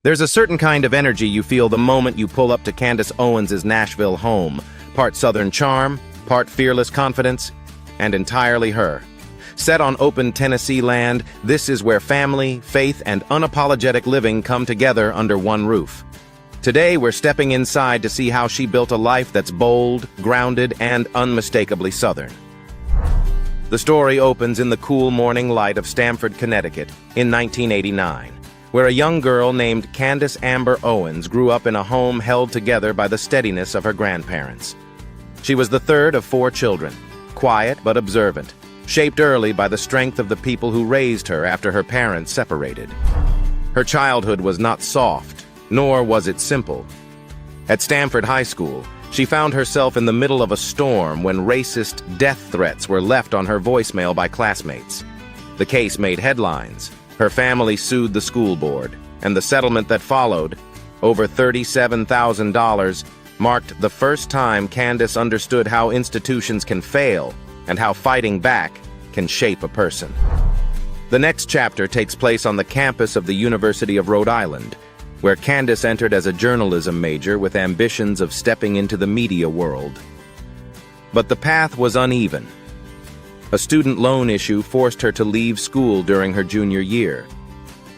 There's a certain kind of energy you feel the moment you pull up to Candace Owens' Nashville home. Part Southern charm, part fearless confidence, and entirely her. Set on open Tennessee land, this is where family, faith, and unapologetic living come together under one roof. Today, we're stepping inside to see how she built a life that's bold, grounded, and unmistakably Southern. The story opens in the cool morning light of Stamford, Connecticut, in 1989. Where a young girl named Candace Amber Owens grew up in a home held together by the steadiness of her grandparents. She was the third of 4 children, quiet but observant, shaped early by the strength of the people who raised her after her parents separated. Her childhood was not soft, nor was it simple. At Stamford High School, she found herself in the middle of a storm when racist death threats were left on her voicemail by classmates. The case made headlines. Her family sued the school board, and the settlement that followed, over $37,000, marked the first time Candace understood how institutions can fail and how fighting back can shape a person. The next chapter takes place on the campus of the University of Rhode Island, where Candace entered as a journalism major with ambitions of stepping into the media world. But the path was uneven. A student loan issue forced her to leave school during her junior year.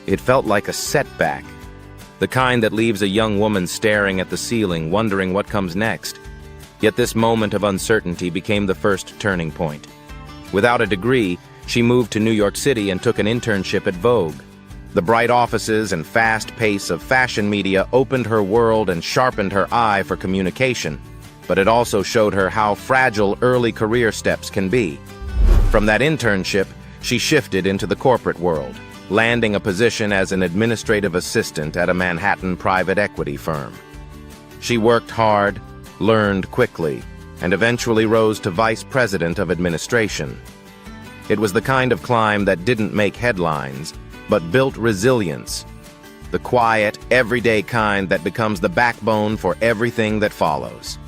It felt like a setback, the kind that leaves a young woman staring at the ceiling, wondering what comes next. Yet this moment of uncertainty became the first turning point. Without a degree, she moved to New York City and took an internship at Vogue. The bright offices and fast pace of fashion media opened her world and sharpened her eye for communication, but it also showed her how fragile early career steps can be. From that internship, she shifted into the corporate world, landing a position as an administrative assistant at a Manhattan private equity firm. She worked hard, learned quickly, and eventually rose to vice president of administration. It was the kind of climb that didn't make headlines, but built resilience, the quiet, everyday kind that becomes the backbone for everything that follows.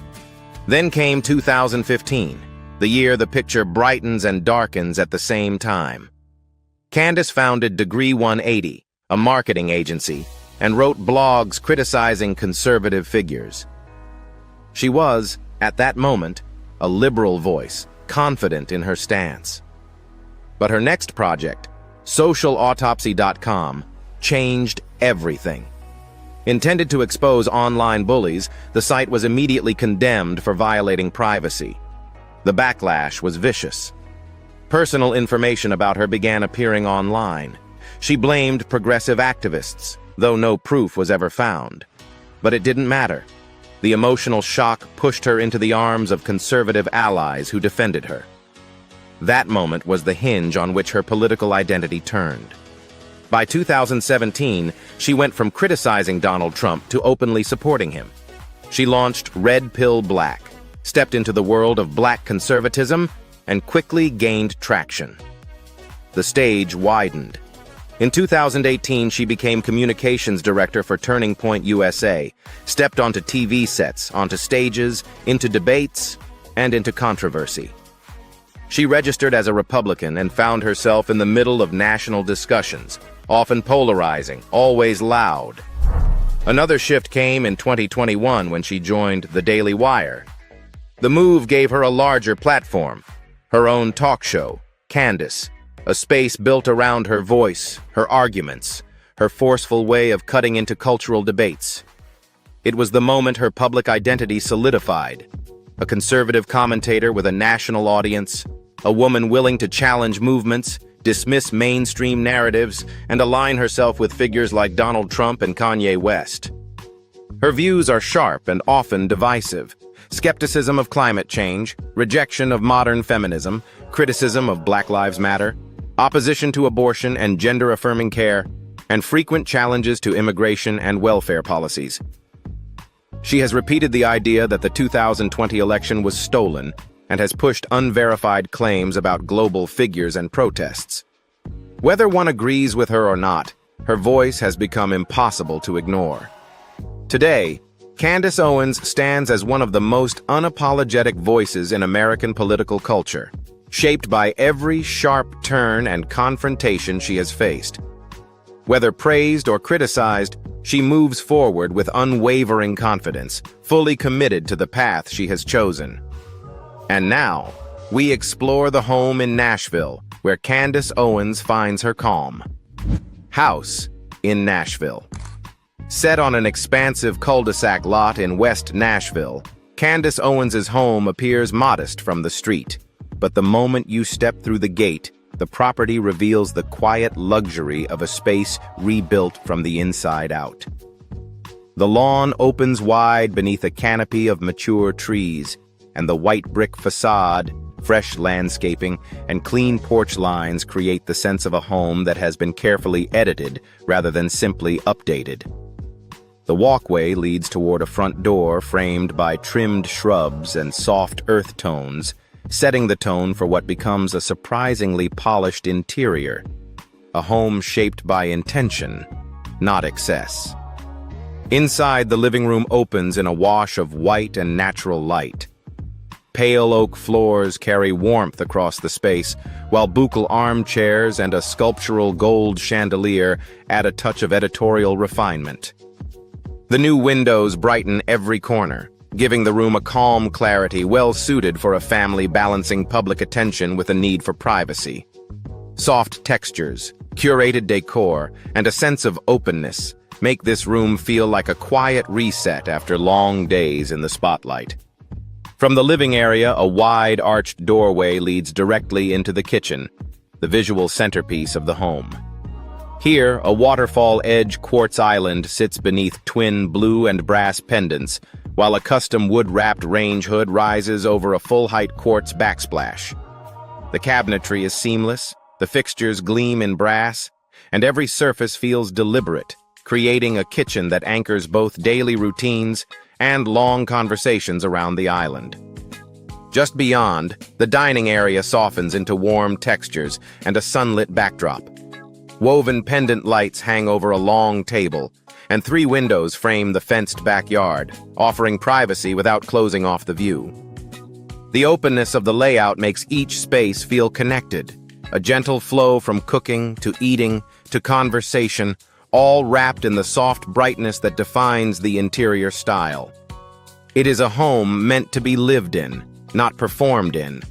Then came 2015. The year the picture brightens and darkens at the same time. Candace founded Degree 180, a marketing agency, and wrote blogs criticizing conservative figures. She was, at that moment, a liberal voice, confident in her stance. But her next project, socialautopsy.com, changed everything. Intended to expose online bullies, the site was immediately condemned for violating privacy. The backlash was vicious. Personal information about her began appearing online. She blamed progressive activists, though no proof was ever found. But it didn't matter. The emotional shock pushed her into the arms of conservative allies who defended her. That moment was the hinge on which her political identity turned. By 2017, she went from criticizing Donald Trump to openly supporting him. She launched Red Pill Black, stepped into the world of black conservatism, and quickly gained traction. The stage widened. In 2018, she became communications director for Turning Point USA, stepped onto TV sets, onto stages, into debates, and into controversy. She registered as a Republican and found herself in the middle of national discussions, often polarizing, always loud. Another shift came in 2021 when she joined The Daily Wire. The move gave her a larger platform, her own talk show, Candace, a space built around her voice, her arguments, her forceful way of cutting into cultural debates. It was the moment her public identity solidified, a conservative commentator with a national audience, a woman willing to challenge movements, dismiss mainstream narratives, and align herself with figures like Donald Trump and Kanye West. Her views are sharp and often divisive. Skepticism of climate change, rejection of modern feminism, criticism of Black Lives Matter, opposition to abortion and gender-affirming care, and frequent challenges to immigration and welfare policies. She has repeated the idea that the 2020 election was stolen and has pushed unverified claims about global figures and protests. Whether one agrees with her or not, her voice has become impossible to ignore. Today, Candace Owens stands as one of the most unapologetic voices in American political culture, shaped by every sharp turn and confrontation she has faced. Whether praised or criticized, She moves forward with unwavering confidence, fully committed to the path she has chosen. And now, we explore the home in Nashville, where Candace Owens finds her calm. House in Nashville. Set on an expansive cul-de-sac lot in West Nashville, Candace Owens's home appears modest from the street. But the moment you step through the gate, the property reveals the quiet luxury of a space rebuilt from the inside out. The lawn opens wide beneath a canopy of mature trees, and the white brick facade, fresh landscaping, and clean porch lines create the sense of a home that has been carefully edited rather than simply updated. The walkway leads toward a front door framed by trimmed shrubs and soft earth tones, setting the tone for what becomes a surprisingly polished interior, a home shaped by intention, not excess. Inside, the living room opens in a wash of white and natural light. Pale oak floors carry warmth across the space, while buccal armchairs and a sculptural gold chandelier add a touch of editorial refinement. The new windows brighten every corner, giving the room a calm clarity well-suited for a family balancing public attention with a need for privacy. Soft textures, curated decor, and a sense of openness make this room feel like a quiet reset after long days in the spotlight. From the living area, a wide arched doorway leads directly into the kitchen, the visual centerpiece of the home. Here, a waterfall-edge quartz island sits beneath twin blue and brass pendants, while a custom wood-wrapped range hood rises over a full-height quartz backsplash. The cabinetry is seamless, the fixtures gleam in brass, and every surface feels deliberate, creating a kitchen that anchors both daily routines and long conversations around the island. Just beyond, the dining area softens into warm textures and a sunlit backdrop. Woven pendant lights hang over a long table, and 3 windows frame the fenced backyard, offering privacy without closing off the view. The openness of the layout makes each space feel connected, a gentle flow from cooking to eating to conversation, all wrapped in the soft brightness that defines the interior style. It is a home meant to be lived in, not performed in.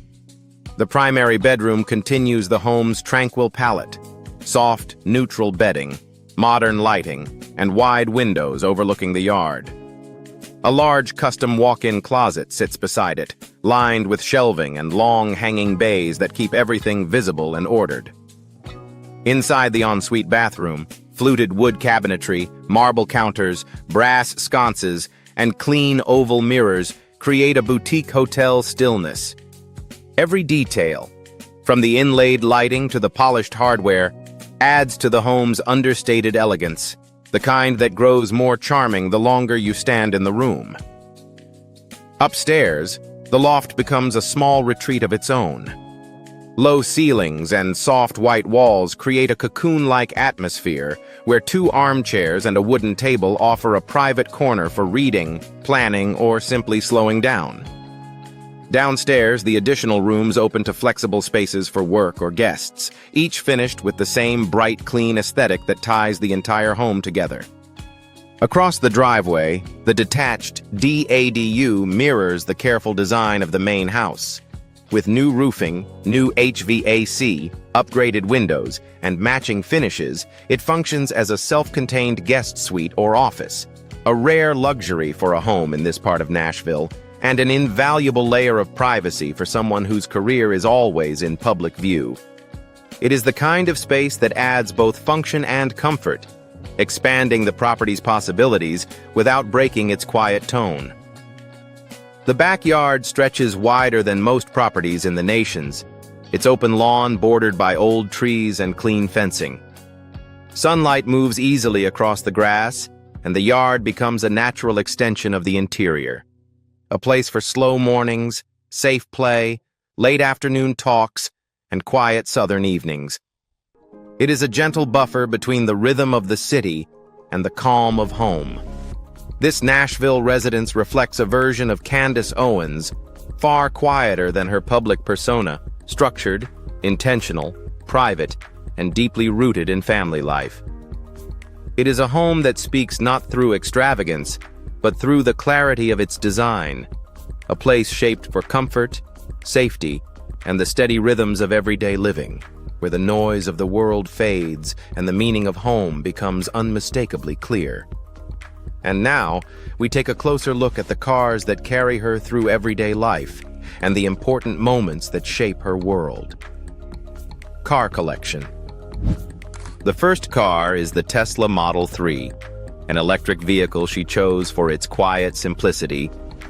The primary bedroom continues the home's tranquil palette: soft, neutral bedding, modern lighting, and wide windows overlooking the yard. A large custom walk-in closet sits beside it, lined with shelving and long hanging bays that keep everything visible and ordered. Inside the ensuite bathroom, fluted wood cabinetry, marble counters, brass sconces, and clean oval mirrors create a boutique hotel stillness. Every detail, from the inlaid lighting to the polished hardware, adds to the home's understated elegance, the kind that grows more charming the longer you stand in the room. Upstairs, the loft becomes a small retreat of its own. Low ceilings and soft white walls create a cocoon-like atmosphere where 2 armchairs and a wooden table offer a private corner for reading, planning, or simply slowing down. Downstairs, the additional rooms open to flexible spaces for work or guests, each finished with the same bright, clean aesthetic that ties the entire home together. Across the driveway, the detached DADU mirrors the careful design of the main house. With new roofing, new HVAC, upgraded windows, and matching finishes, it functions as a self-contained guest suite or office, a rare luxury for a home in this part of Nashville, and an invaluable layer of privacy for someone whose career is always in public view. It is the kind of space that adds both function and comfort, expanding the property's possibilities without breaking its quiet tone. The backyard stretches wider than most properties in the nations, its open lawn bordered by old trees and clean fencing. Sunlight moves easily across the grass, and the yard becomes a natural extension of the interior. A place for slow mornings, safe play, late afternoon talks, and quiet southern evenings. It is a gentle buffer between the rhythm of the city and the calm of home. This Nashville residence reflects a version of Candace Owens, far quieter than her public persona, structured, intentional, private, and deeply rooted in family life. It is a home that speaks not through extravagance, but through the clarity of its design. A place shaped for comfort, safety, and the steady rhythms of everyday living, where the noise of the world fades and the meaning of home becomes unmistakably clear. And now, we take a closer look at the cars that carry her through everyday life and the important moments that shape her world. Car collection. The first car is the Tesla Model 3, an electric vehicle she chose for its quiet simplicity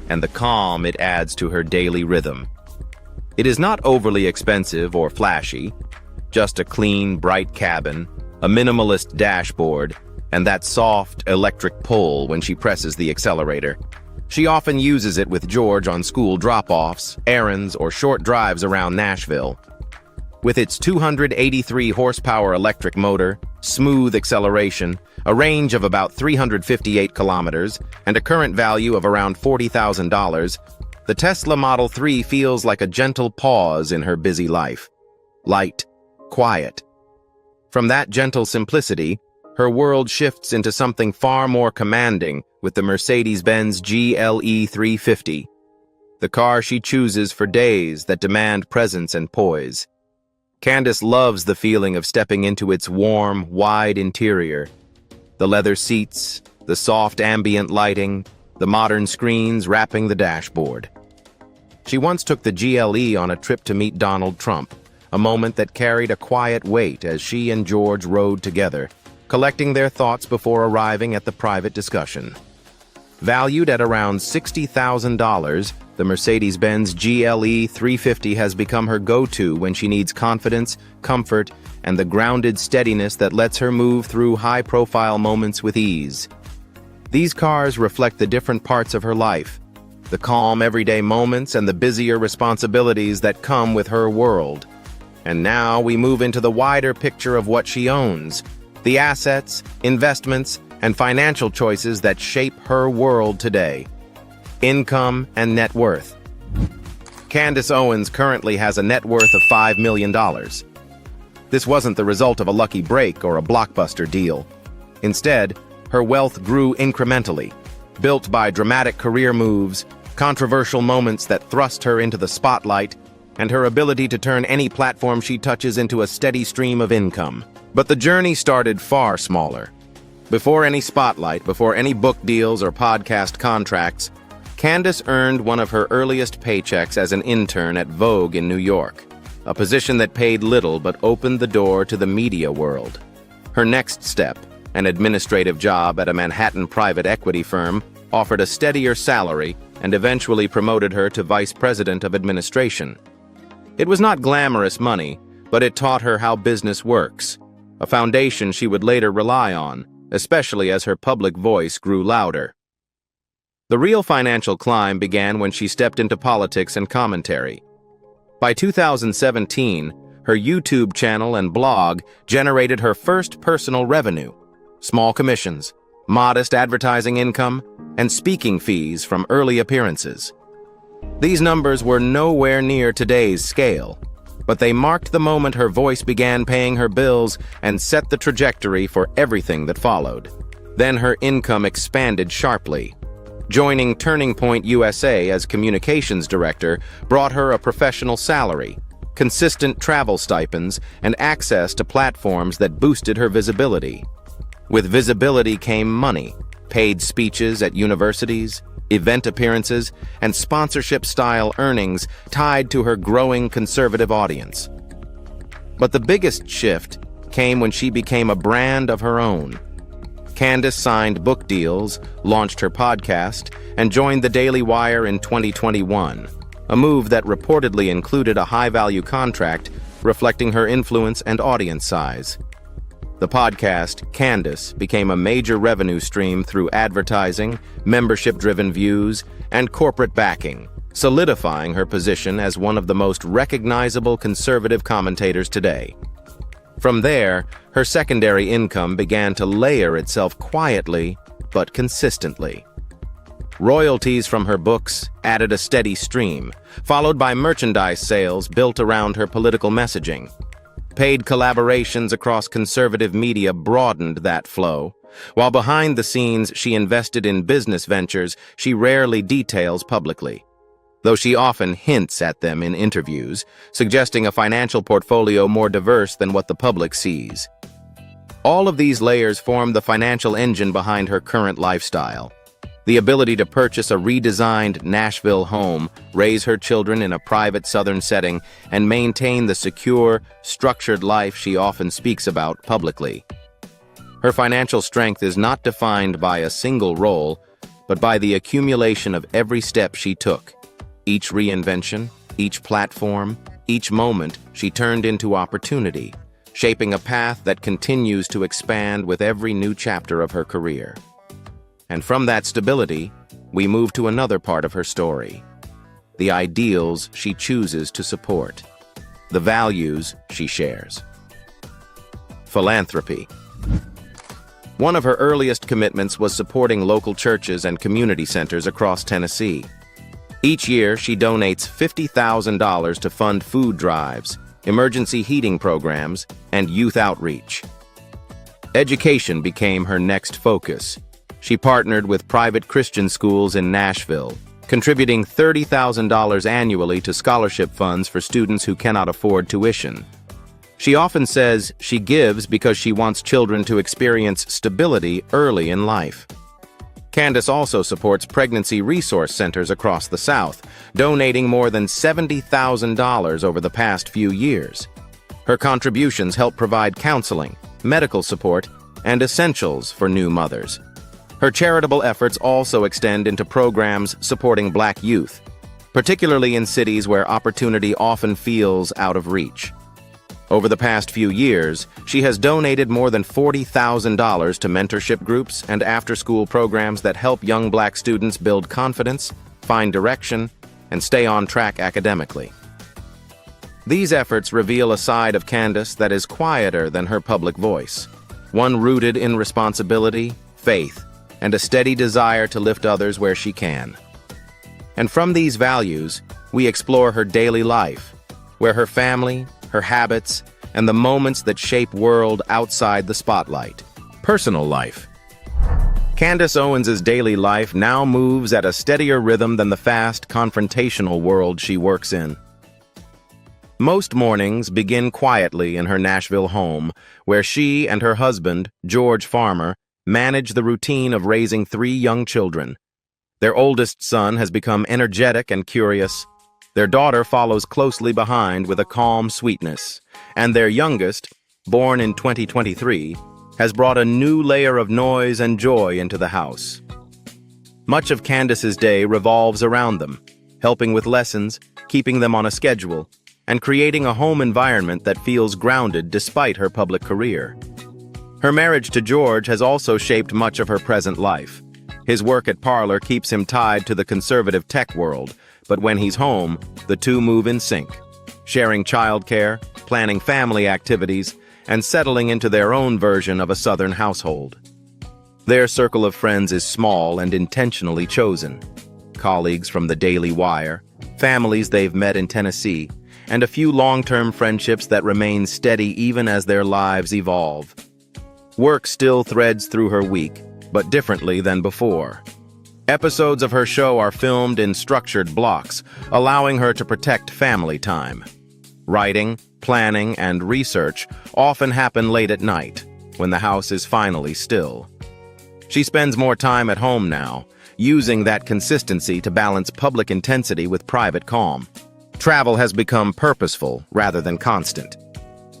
and the calm it adds to her daily rhythm. It is not overly expensive or flashy, just a clean, bright cabin, a minimalist dashboard, and that soft electric pull when she presses the accelerator. She often uses it with George on school drop-offs, errands, or short drives around Nashville. With its 283 horsepower electric motor, smooth acceleration, a range of about 358 kilometers, and a current value of around $40,000, the Tesla Model 3 feels like a gentle pause in her busy life. Light, quiet. From that gentle simplicity, her world shifts into something far more commanding with the Mercedes-Benz GLE 350, the car she chooses for days that demand presence and poise. Candace loves the feeling of stepping into its warm, wide interior. The leather seats, the soft ambient lighting, the modern screens wrapping the dashboard. She once took the GLE on a trip to meet Donald Trump, a moment that carried a quiet weight as she and George rode together, collecting their thoughts before arriving at the private discussion. Valued at around $60,000, the Mercedes-Benz GLE 350 has become her go-to when she needs confidence, comfort, and the grounded steadiness that lets her move through high-profile moments with ease. These cars reflect the different parts of her life, the calm everyday moments and the busier responsibilities that come with her world. And now we move into the wider picture of what she owns, the assets, investments, and financial choices that shape her world today. Income and net worth. Candace Owens currently has a net worth of $5 million. This wasn't the result of a lucky break or a blockbuster deal. Instead, her wealth grew incrementally, built by dramatic career moves, controversial moments that thrust her into the spotlight, and her ability to turn any platform she touches into a steady stream of income. But the journey started far smaller. Before any spotlight, before any book deals or podcast contracts, Candace earned one of her earliest paychecks as an intern at Vogue in New York, a position that paid little but opened the door to the media world. Her next step, an administrative job at a Manhattan private equity firm, offered a steadier salary and eventually promoted her to vice president of administration. It was not glamorous money, but it taught her how business works, a foundation she would later rely on, especially as her public voice grew louder. The real financial climb began when she stepped into politics and commentary. By 2017, her YouTube channel and blog generated her first personal revenue, small commissions, modest advertising income, and speaking fees from early appearances. These numbers were nowhere near today's scale, but they marked the moment her voice began paying her bills and set the trajectory for everything that followed. Then her income expanded sharply. Joining Turning Point USA as communications director brought her a professional salary, consistent travel stipends, and access to platforms that boosted her visibility. With visibility came money, paid speeches at universities, event appearances, and sponsorship-style earnings tied to her growing conservative audience. But the biggest shift came when she became a brand of her own. Candace signed book deals, launched her podcast, and joined the Daily Wire in 2021, a move that reportedly included a high-value contract reflecting her influence and audience size. The podcast, Candace, became a major revenue stream through advertising, membership-driven views, and corporate backing, solidifying her position as one of the most recognizable conservative commentators today. From there, her secondary income began to layer itself quietly but consistently. Royalties from her books added a steady stream, followed by merchandise sales built around her political messaging. Paid collaborations across conservative media broadened that flow, While behind the scenes she invested in business ventures she rarely details publicly, though she often hints at them in interviews, suggesting a financial portfolio more diverse than what the public sees. All of these layers form the financial engine behind her current lifestyle. The ability to purchase a redesigned Nashville home, raise her children in a private Southern setting, and maintain the secure, structured life she often speaks about publicly. Her financial strength is not defined by a single role, but by the accumulation of every step she took. Each reinvention, each platform, each moment she turned into opportunity, shaping a path that continues to expand with every new chapter of her career. And from that stability, we move to another part of her story: the ideals she chooses to support, the values she shares. Philanthropy. One of her earliest commitments was supporting local churches and community centers across Tennessee. Each year, she donates $50,000 to fund food drives, emergency heating programs, and youth outreach. Education became her next focus. She partnered with private Christian schools in Nashville, contributing $30,000 annually to scholarship funds for students who cannot afford tuition. She often says she gives because she wants children to experience stability early in life. Candace also supports pregnancy resource centers across the South, donating more than $70,000 over the past few years. Her contributions help provide counseling, medical support, and essentials for new mothers. Her charitable efforts also extend into programs supporting Black youth, particularly in cities where opportunity often feels out of reach. Over the past few years, she has donated more than $40,000 to mentorship groups and after-school programs that help young Black students build confidence, find direction, and stay on track academically. These efforts reveal a side of Candace that is quieter than her public voice, one rooted in responsibility, faith, and a steady desire to lift others where she can. And from these values, we explore her daily life, where her family, her habits, and the moments that shape world outside the spotlight. Personal life. Candace Owens' daily life now moves at a steadier rhythm than the fast, confrontational world she works in. Most mornings begin quietly in her Nashville home, where she and her husband, George Farmer, manage the routine of raising 3 young children. Their oldest son has become energetic and curious. Their daughter follows closely behind with a calm sweetness, and their youngest, born in 2023, has brought a new layer of noise and joy into the house. Much of Candace's day revolves around them, helping with lessons, keeping them on a schedule, and creating a home environment that feels grounded despite her public career. Her marriage to George has also shaped much of her present life. His work at Parler keeps him tied to the conservative tech world, but when he's home, the two move in sync, sharing childcare, planning family activities, and settling into their own version of a Southern household. Their circle of friends is small and intentionally chosen. Colleagues from the Daily Wire, families they've met in Tennessee, and a few long-term friendships that remain steady even as their lives evolve. Work still threads through her week, but differently than before. Episodes of her show are filmed in structured blocks, allowing her to protect family time. Writing, planning, and research often happen late at night, when the house is finally still. She spends more time at home now, using that consistency to balance public intensity with private calm. Travel has become purposeful rather than constant.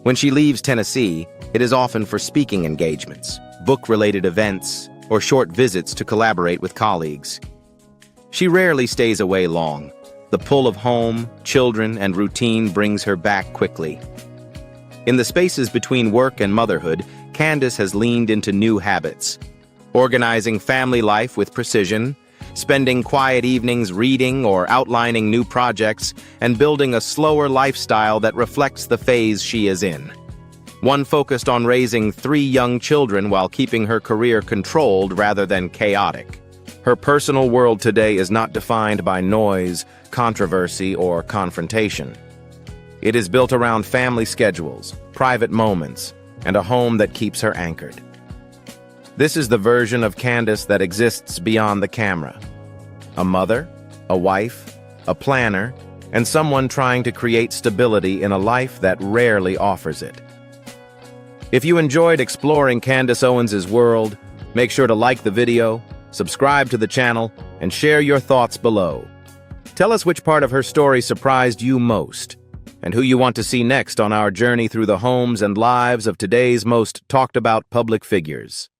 When she leaves Tennessee, it is often for speaking engagements, book-related events, or short visits to collaborate with colleagues. She rarely stays away long. The pull of home, children, and routine brings her back quickly. In the spaces between work and motherhood, Candace has leaned into new habits, organizing family life with precision, spending quiet evenings reading or outlining new projects, and building a slower lifestyle that reflects the phase she is in. One focused on raising 3 young children while keeping her career controlled rather than chaotic. Her personal world today is not defined by noise, controversy, or confrontation. It is built around family schedules, private moments, and a home that keeps her anchored. This is the version of Candace that exists beyond the camera. A mother, a wife, a planner, and someone trying to create stability in a life that rarely offers it. If you enjoyed exploring Candace Owens' world, make sure to like the video, subscribe to the channel, and share your thoughts below. Tell us which part of her story surprised you most, and who you want to see next on our journey through the homes and lives of today's most talked about public figures.